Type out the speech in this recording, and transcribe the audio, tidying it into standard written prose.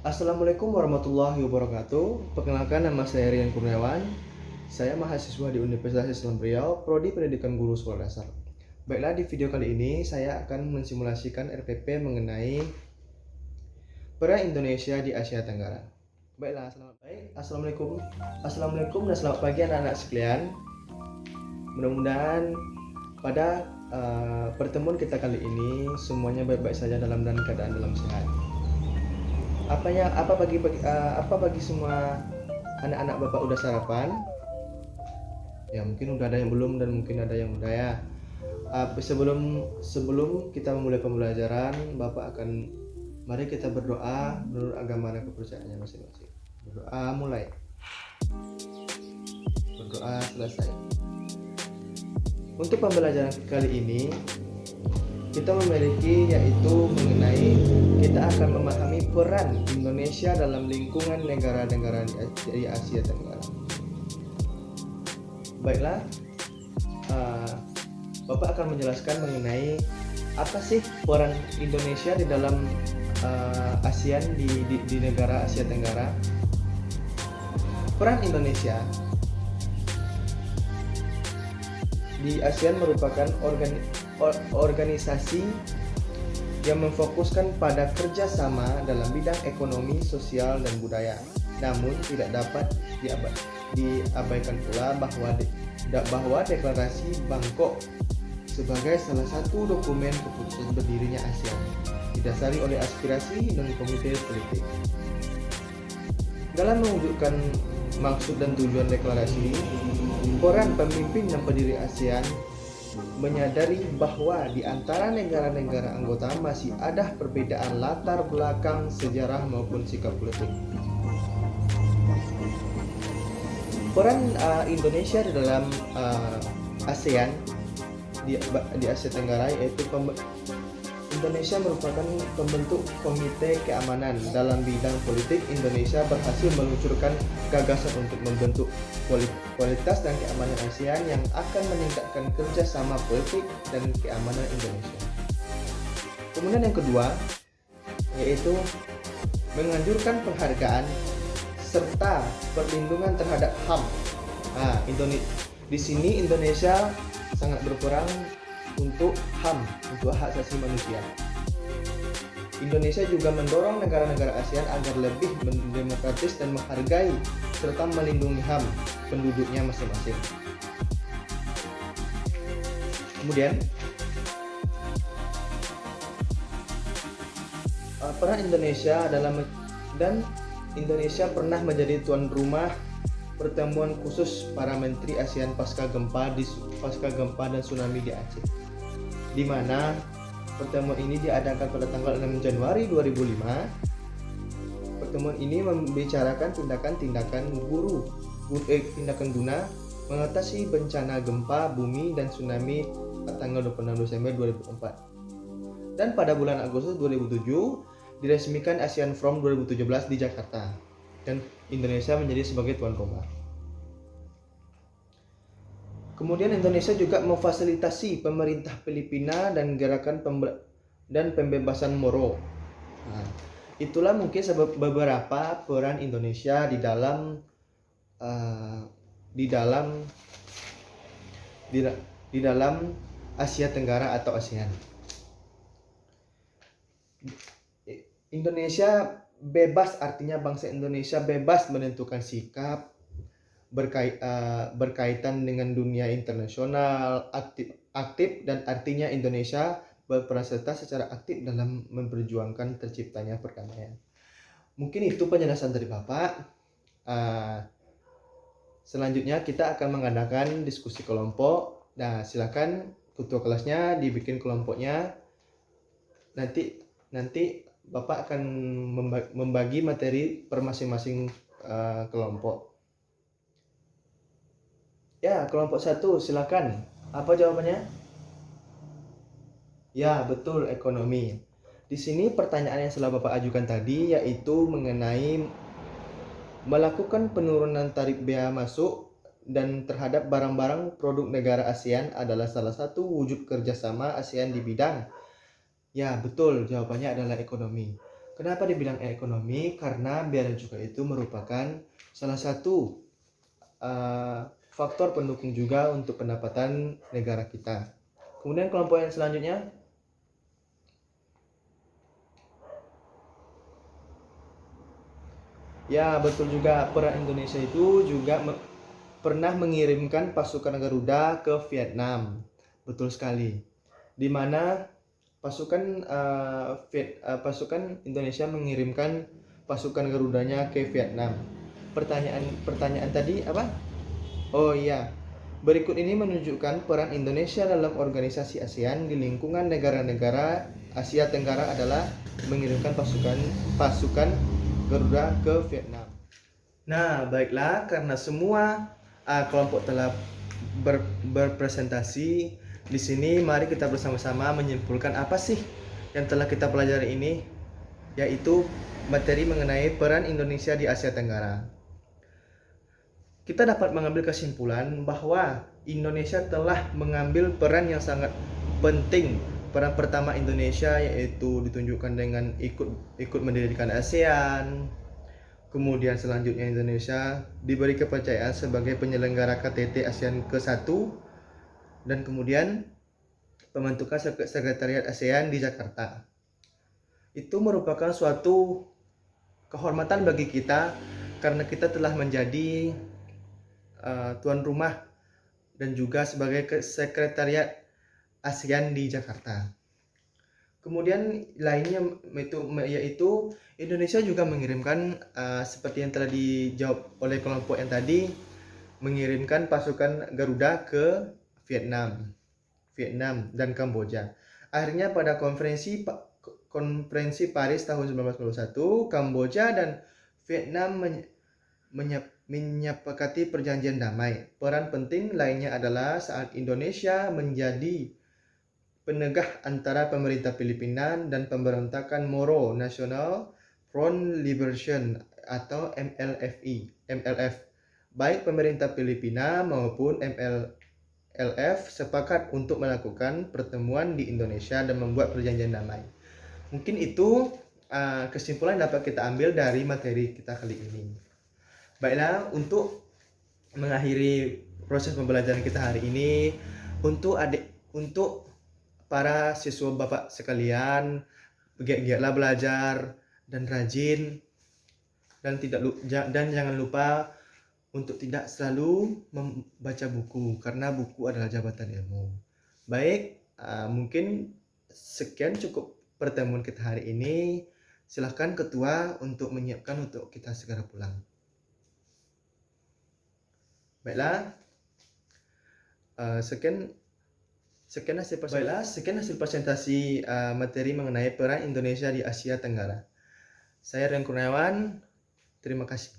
Assalamualaikum warahmatullahi wabarakatuh. Perkenalkan, nama saya Rian Kurniawan. Saya mahasiswa di Universitas Islam Riau, Prodi Pendidikan Guru Sekolah Dasar. Baiklah, di video kali ini saya akan mensimulasikan RPP mengenai peran Indonesia di Asia Tenggara. Baiklah, Assalamualaikum dan selamat pagi anak-anak sekalian. Mudah-mudahan pada pertemuan kita kali ini semuanya baik-baik saja dalam keadaan sehat. Apa bagi semua anak-anak Bapak udah sarapan? Ya, mungkin udah ada yang belum dan mungkin ada yang udah ya. Sebelum kita memulai pembelajaran, mari kita berdoa menurut agama dan kepercayaannya masing-masing. Berdoa mulai. Berdoa selesai. Untuk pembelajaran kali ini kita memiliki yaitu mengenai kita akan memahami peran Indonesia dalam lingkungan negara-negara di Asia Tenggara. Baiklah, Bapak akan menjelaskan mengenai apa sih peran Indonesia di dalam ASEAN di negara Asia Tenggara. Peran Indonesia di ASEAN merupakan organisasi yang memfokuskan pada kerjasama dalam bidang ekonomi, sosial, dan budaya. Namun tidak dapat diabaikan pula bahwa deklarasi Bangkok sebagai salah satu dokumen keputusan berdirinya ASEAN didasari oleh aspirasi dan komite politik. Dalam mewujudkan maksud dan tujuan deklarasi, peran pemimpin dan pendiri ASEAN menyadari bahwa di antara negara-negara anggota masih ada perbedaan latar belakang sejarah maupun sikap politik. Peran Indonesia di dalam ASEAN di Asia Tenggara yaitu Indonesia merupakan pembentuk komite keamanan. Dalam bidang politik, Indonesia berhasil meluncurkan gagasan untuk membentuk kualitas dan keamanan ASEAN yang akan meningkatkan kerjasama politik dan keamanan Indonesia. Kemudian yang kedua yaitu menganjurkan penghargaan serta perlindungan terhadap HAM. Di sini Indonesia sangat berperan untuk HAM, untuk hak asasi manusia. Indonesia juga mendorong negara-negara ASEAN agar lebih demokratis dan menghargai serta melindungi HAM penduduknya masing-masing. Kemudian, peran Indonesia Indonesia pernah menjadi tuan rumah pertemuan khusus para menteri ASEAN pasca gempa dan tsunami di Aceh, di mana pertemuan ini diadakan pada tanggal 6 Januari 2005. Pertemuan ini membicarakan tindakan guna mengatasi bencana gempa bumi dan tsunami pada tanggal 26 Desember 2004. Dan pada bulan Agustus 2007 diresmikan ASEAN Forum 2017 di Jakarta dan Indonesia menjadi sebagai tuan rumah. Kemudian Indonesia juga memfasilitasi pemerintah Filipina dan gerakan pembebasan Moro. Itulah mungkin beberapa peran Indonesia di dalam Asia Tenggara atau ASEAN. Indonesia bebas, artinya bangsa Indonesia bebas menentukan sikap berkaitan dengan dunia internasional, aktif dan artinya Indonesia berperan serta secara aktif dalam memperjuangkan terciptanya perdamaian. Mungkin itu penjelasan dari Bapak. Selanjutnya kita akan mengadakan diskusi kelompok. Nah, silakan ketua kelasnya dibikin kelompoknya. Nanti Bapak akan membagi materi per masing-masing kelompok. Ya, kelompok 1 silakan. Apa jawabannya? Ya, betul, ekonomi. Di sini pertanyaan yang telah Bapak ajukan tadi yaitu mengenai melakukan penurunan tarif bea masuk dan terhadap barang-barang produk negara ASEAN adalah salah satu wujud kerjasama ASEAN di bidang. Ya, betul, jawabannya adalah ekonomi. Kenapa dibilang ekonomi? Karena bea dan cukai itu merupakan salah satu faktor pendukung juga untuk pendapatan negara kita. Kemudian kelompok yang selanjutnya, ya betul juga, peran Indonesia itu juga pernah mengirimkan pasukan Garuda ke Vietnam. Betul sekali. Di mana pasukan Indonesia mengirimkan pasukan Garudanya ke Vietnam. Pertanyaan tadi apa? Oh iya. Berikut ini menunjukkan peran Indonesia dalam organisasi ASEAN di lingkungan negara-negara Asia Tenggara adalah mengirimkan pasukan Garuda ke Vietnam. Nah, baiklah, karena semua kelompok telah berpresentasi di sini, mari kita bersama-sama menyimpulkan apa sih yang telah kita pelajari ini, yaitu materi mengenai peran Indonesia di Asia Tenggara. Kita dapat mengambil kesimpulan bahwa Indonesia telah mengambil peran yang sangat penting. Peran pertama Indonesia yaitu ditunjukkan dengan ikut mendirikan ASEAN. Kemudian selanjutnya Indonesia diberi kepercayaan sebagai penyelenggara KTT ASEAN ke-1, dan kemudian pembentukan Sekretariat ASEAN di Jakarta. Itu merupakan suatu kehormatan bagi kita karena kita telah menjadi tuan rumah dan juga sebagai Sekretariat ASEAN di Jakarta. Kemudian lainnya yaitu Indonesia juga mengirimkan seperti yang telah dijawab oleh kelompok yang tadi, mengirimkan pasukan Garuda ke Vietnam dan Kamboja. Akhirnya pada konferensi Paris tahun 1991, Kamboja dan Vietnam menyepakati perjanjian damai. Peran penting lainnya adalah saat Indonesia menjadi penegah antara pemerintah Filipina dan pemberontakan Moro National Front Liberation atau MLF. Baik pemerintah Filipina maupun MLF sepakat untuk melakukan pertemuan di Indonesia dan membuat perjanjian damai. Mungkin itu kesimpulan yang dapat kita ambil dari materi kita kali ini. Baiklah, untuk mengakhiri proses pembelajaran kita hari ini, untuk para siswa Bapak sekalian, giat-giatlah belajar dan rajin, dan jangan lupa untuk tidak selalu membaca buku, karena buku adalah jabatan ilmu. Baik, mungkin sekian cukup pertemuan kita hari ini. Silahkan ketua untuk menyiapkan untuk kita segera pulang. Baiklah, sekian hasil presentasi materi mengenai peran Indonesia di Asia Tenggara. Saya Rian Kurniawan, terima kasih.